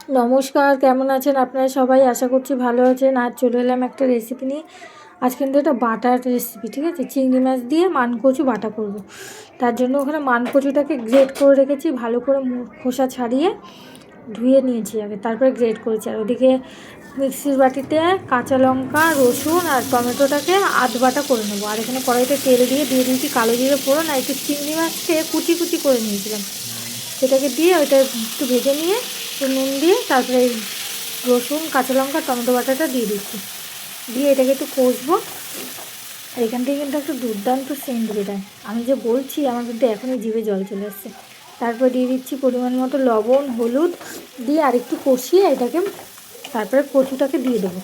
নমস্কার, কেমন আছেন আপনারা সবাই? আশা করছি ভালো আছেন। আজ চলে এলাম একটা রেসিপি নিয়ে। আজ কিন্তু এটা বাটার রেসিপি, ঠিক আছে? চিংড়ি মাছ দিয়ে মানকচু বাটা করব। তার জন্য ওখানে মানকচুটাকে গ্রেট করে রেখেছি, ভালো করে খোসা ছাড়িয়ে ধুয়ে নিয়েছি আগে, তারপরে গ্রেট করেছি। আর ওদিকে মিক্সির বাটিতে কাঁচা লঙ্কা, রসুন আর টমেটোটাকে আধ বাটা করে নেবো। আর এখানে কড়াইতে তেল দিয়ে দিয়েছি কালো জিরে ফোড়ন, আর একটু চিংড়ি মাছকে কুচি কুচি করে নিয়েছিলাম, সেটাকে দিয়ে ওইটা একটু ভেজে নিয়ে নুন দিয়ে তারপরে এই রসুন, কাঁচা লঙ্কা, টমেটো বাটাটা দিয়ে দিচ্ছি। দিয়ে এটাকে একটু কষবো। আর এখান থেকে কিন্তু একটা দুর্দান্ত সেন্ট বেরোয়। আমি যে বলছি, আমার কিন্তু এখনই জিভে জল চলে আসছে। তারপর দিয়ে দিচ্ছি পরিমাণ মতো লবণ, হলুদ দিয়ে আর একটু কষিয়ে এটাকে তারপরে কচুটাকে দিয়ে দেবো।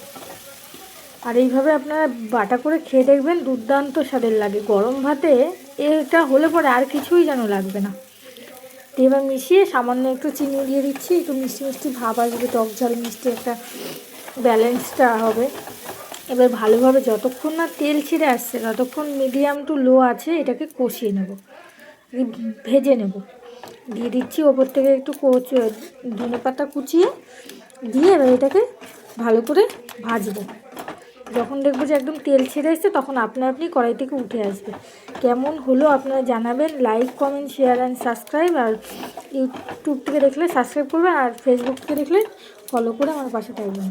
আর এইভাবে আপনারা বাটা করে খেয়ে দেখবেন, দুর্দান্ত স্বাদের লাগে। গরম ভাতে এটা হলে পরে আর কিছুই যেন লাগবে না। এবার মিশিয়ে সামান্য একটু চিনি দিয়ে দিচ্ছি, একটু মিষ্টি মিষ্টি ভাব আসবে, টক ঝাল মিষ্টি একটা ব্যালেন্সটা হবে। এবার ভালোভাবে যতক্ষণ না তেল ছিঁড়ে আসছে ততক্ষণ মিডিয়াম টু লো আছে এটাকে কষিয়ে নেব, ভেজে নেব। দিয়ে দিচ্ছি ওপর থেকে একটু ধনেপাতা কুচিয়ে, দিয়ে এবার এটাকে ভালো করে ভাজবো। যখন দেখবো যে একদম তেল ছেড়ে এসছে তখন আপনি কড়াই থেকে উঠে আসবে। কেমন হলো আপনারা জানাবেন। Like, comment, share and subscribe. আর ইউটিউব থেকে দেখলে সাবস্ক্রাইব করবেন, আর ফেসবুক থেকে দেখলে ফলো করে আমার পাশে থাকবেন।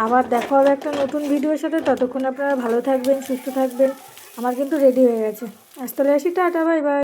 আবার দেখা হবে একটা নতুন ভিডিওর সাথে। ততক্ষণ আপনারা ভালো থাকবেন, সুস্থ থাকবেন। আমার কিন্তু রেডি হয়ে গেছে। আজ তাহলে আসি, টাটা, বাই বাই।